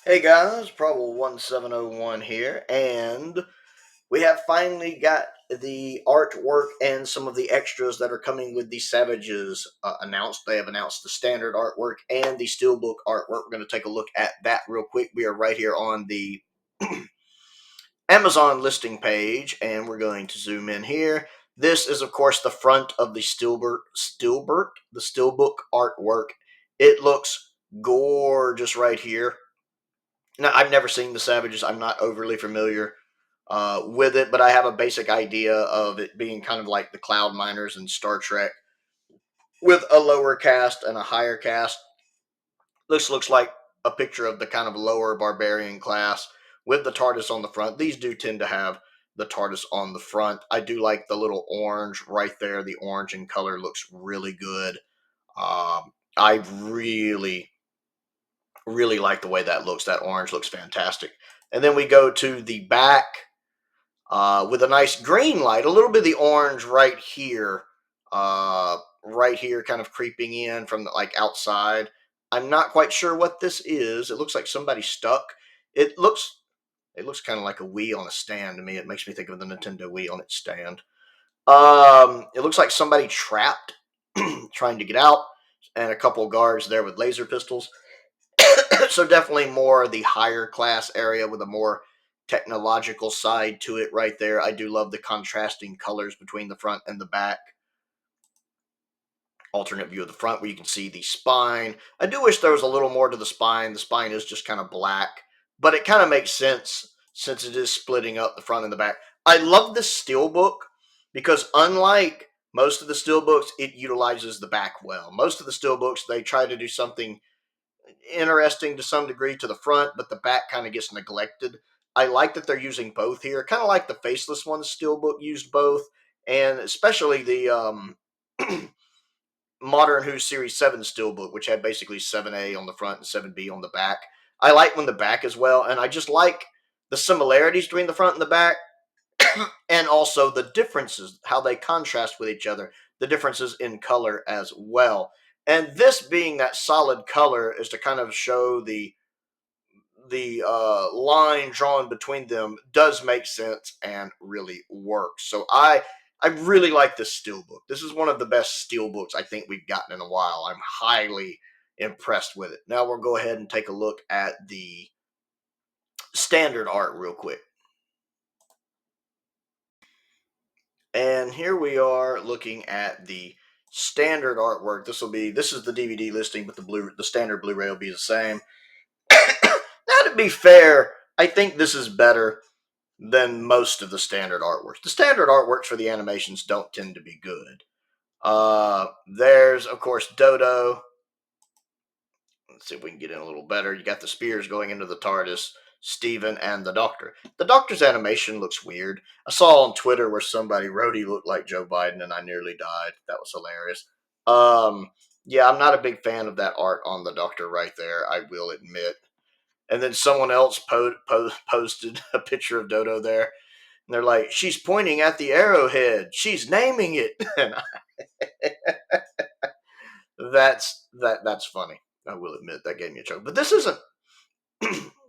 Hey guys, Prowl 1701 here, and we have finally got the artwork and some of the extras that are coming with the Savages announced. They have announced the standard artwork and the Steelbook artwork. We're going to take a look at that real quick. We are right here on the Amazon listing page, and we're going to zoom in here. This is, of course, the front of the the Steelbook artwork. It looks gorgeous right here. Now, I've never seen the Savages. I'm not overly familiar with it, but I have a basic idea of it being kind of like the Cloud Miners in Star Trek with a lower cast and a higher cast. This looks like a picture of the kind of lower barbarian class with the Tardis on the front. These do tend to have the Tardis on the front. I do like the little orange right there. The orange in color looks really good. I really like the way that looks. That orange looks fantastic. And then we go to the back with a nice green light, a little bit of the orange right here, kind of creeping in from the, like outside. I'm not quite sure what this is. It looks like somebody stuck. It looks it looks kind of like a Wii on a stand to me. It makes me think of the Nintendo Wii on its stand. It looks like somebody trapped, trying to get out, and a couple of guards there with laser pistols. So definitely more the higher class area with a more technological side to it right there. I do love the contrasting colors between the front and the back. Alternate view of the front where you can see the spine. I do wish there was a little more to the spine. The spine is just kind of black, but it kind of makes sense since it is splitting up the front and the back. I love the Steelbook because unlike most of the Steelbooks, it utilizes the back well. Most of the Steelbooks, they try to do something interesting to some degree to the front, but the back kind of gets neglected. I like that they're using both here, kind of like the faceless ones. Steelbook used both, and especially the Modern Who Series 7 Steelbook, which had basically 7A on the front and 7B on the back. I like when the back as well, and I just like the similarities between the front and the back, and also the differences, how they contrast with each other, the differences in color as well. And this being that solid color is to kind of show the line drawn between them does make sense and really works. So I really like this Steelbook. This is one of the best Steelbooks I think we've gotten in a while. I'm highly impressed with it. Now we'll go ahead and take a look at the standard art real quick. And here we are looking at the standard artwork. This is the DVD listing, but the standard Blu-ray will be the same. Now, to be fair, I think this is better than most of the standard artworks. The standard artworks for the animations don't tend to be good. There's, of course, Dodo. Let's see if we can get in a little better. You got the spears going into the TARDIS, Steven, and the Doctor. The Doctor's animation looks weird. I saw on Twitter where somebody wrote he looked like Joe Biden, and I nearly died. That was hilarious. Yeah, I'm not a big fan of that art on the Doctor right there, I will admit. And then someone else posted a picture of Dodo there. And they're like, she's pointing at the arrowhead. She's naming it. And that's funny. I will admit that gave me a chuckle. But this isn't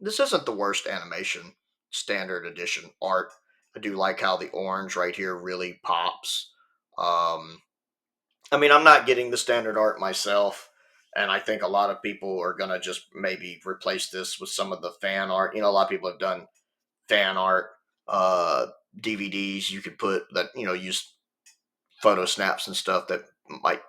this isn't the worst animation standard edition art. I do like how the orange right here really pops. I mean, I'm not getting the standard art myself, and I think a lot of people are gonna just maybe replace this with some of the fan art. You know, a lot of people have done fan art DVDs. You could put that, use photo snaps and stuff that might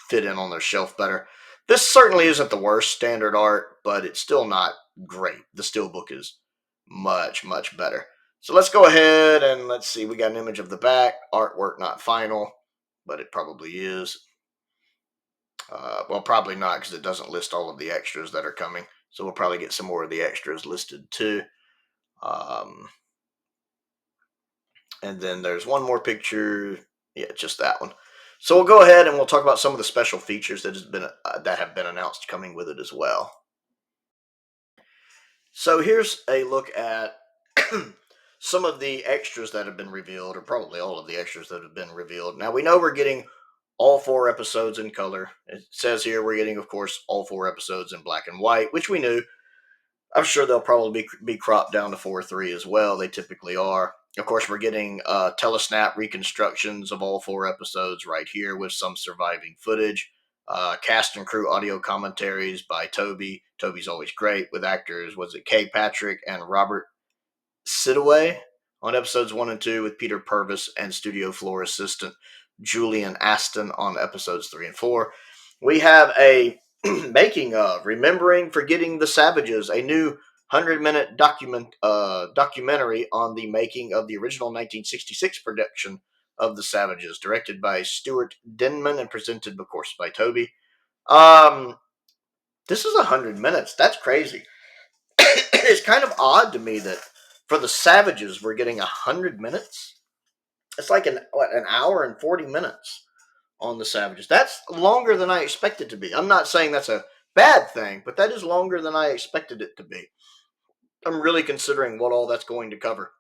fit in on their shelf better. This certainly isn't the worst standard art, but it's still not great. The Steelbook is much better. So let's go ahead and let's see. We got an image of the back. Artwork not final, but it probably is. Well, probably not because it doesn't list all of the extras that are coming. So we'll probably get some more of the extras listed too. And then there's one more picture. Yeah, just that one. So we'll go ahead and we'll talk about some of the special features that have been announced coming with it as well. So here's a look at some of the extras that have been revealed, or probably all of the extras that have been revealed. Now we know we're getting all 4 episodes in color. It says here we're getting, of course, all 4 episodes in black and white, which we knew. I'm sure they'll probably be cropped down to 4:3 as well. They typically are. Of course, we're getting telesnap reconstructions of all 4 episodes right here with some surviving footage. Cast and crew audio commentaries by Toby. Toby's always great with actors. Was it Kay Patrick and Robert Sidaway on episodes 1 and 2 with Peter Purvis and studio floor assistant Julian Aston on episodes 3 and 4. We have a making of Remembering Forgetting the Savages, a new 100-minute documentary on the making of the original 1966 production of The Savages, directed by Stuart Denman and presented, of course, by Toby. This is 100 minutes. That's crazy. It's kind of odd to me that for The Savages, we're getting 100 minutes. It's like an hour and 40 minutes on The Savages. That's longer than I expected to be. I'm not saying that's a bad thing, but that is longer than I expected it to be. I'm really considering what all that's going to cover.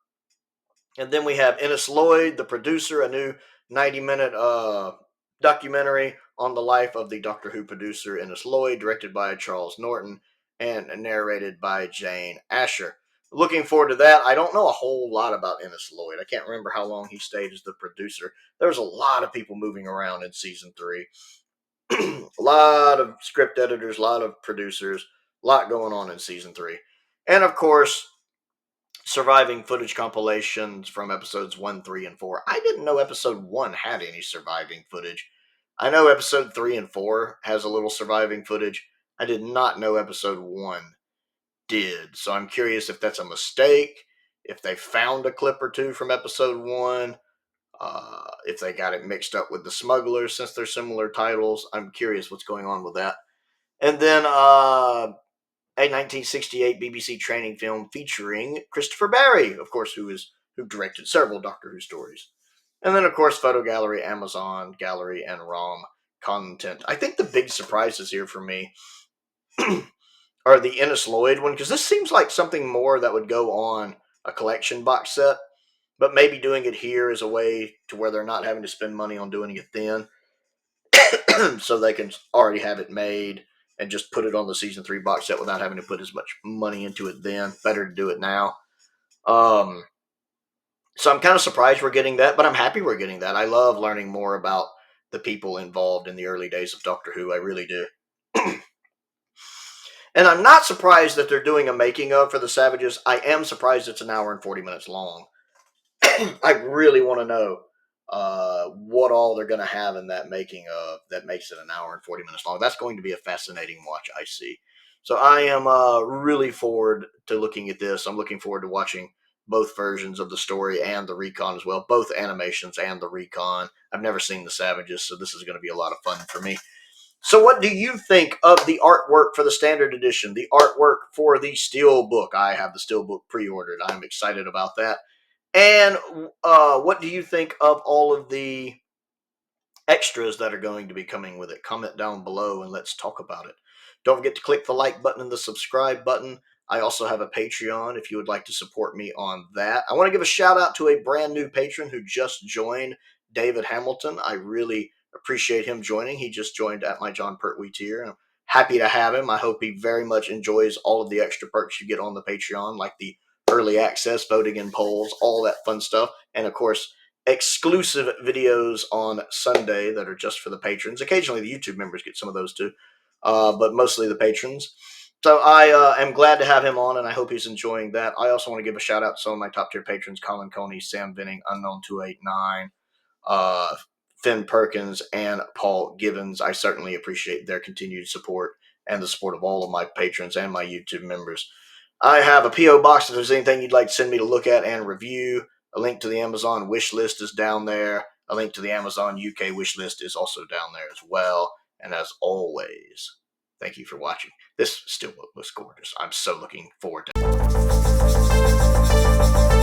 And then we have Ennis Lloyd, the producer, a new 90-minute documentary on the life of the Doctor Who producer Ennis Lloyd, directed by Charles Norton and narrated by Jane Asher. Looking forward to that. I don't know a whole lot about Ennis Lloyd. I can't remember how long he stayed as the producer. There was a lot of people moving around in season 3. A lot of script editors, a lot of producers, a lot going on in season 3. And of course, surviving footage compilations from episodes 1, 3, and 4. I didn't know episode 1 had any surviving footage. I know episode 3 and 4 has a little surviving footage. I did not know episode 1 did. So I'm curious if that's a mistake, if they found a clip or two from episode 1, if they got it mixed up with The Smugglers since they're similar titles. I'm curious what's going on with that. And then a 1968 BBC training film featuring Christopher Barry, of course, who directed several Doctor Who stories. And then, of course, photo gallery, Amazon gallery, and ROM content. I think the big surprises here for me are the Ennis Lloyd one, because this seems like something more that would go on a collection box set, but maybe doing it here is a way to where they're not having to spend money on doing it then, so they can already have it made and just put it on the season 3 box set without having to put as much money into it then. Better to do it now. So I'm kind of surprised we're getting that, but I'm happy we're getting that. I love learning more about the people involved in the early days of Doctor Who. I really do. And I'm not surprised that they're doing a making of for The Savages. I am surprised it's an hour and 40 minutes long. I really want to know what all they're going to have in that making of that makes it an hour and 40 minutes long. That's going to be a fascinating watch, I see. So I am really forward to looking at this. I'm looking forward to watching both versions of the story and the recon as well, both animations and the recon. I've never seen The Savages, so this is going to be a lot of fun for me. So what do you think of the artwork for the standard edition, the artwork for the Steelbook? I have the Steelbook pre-ordered. I'm excited about that. And what do you think of all of the extras that are going to be coming with it? Comment down below and let's talk about it. Don't forget to click the like button and the subscribe button. I also have a Patreon if you would like to support me on that. I want to give a shout out to a brand new patron who just joined, David Hamilton. I really appreciate him joining. He just joined at my John Pertwee tier. I'm happy to have him. I hope he very much enjoys all of the extra perks you get on the Patreon, like the early access, voting in polls, all that fun stuff. And of course, exclusive videos on Sunday that are just for the patrons. Occasionally the YouTube members get some of those too, but mostly the patrons. So I am glad to have him on, and I hope he's enjoying that. I also want to give a shout out to some of my top tier patrons: Colin Coney, Sam Venning, Unknown289, Finn Perkins, and Paul Gibbons. I certainly appreciate their continued support and the support of all of my patrons and my YouTube members. I have a P.O. box if there's anything you'd like to send me to look at and review. A link to the Amazon wish list is down there. A link to the Amazon UK wish list is also down there as well. And as always, thank you for watching. This Steelbook looks gorgeous. I'm so looking forward to it.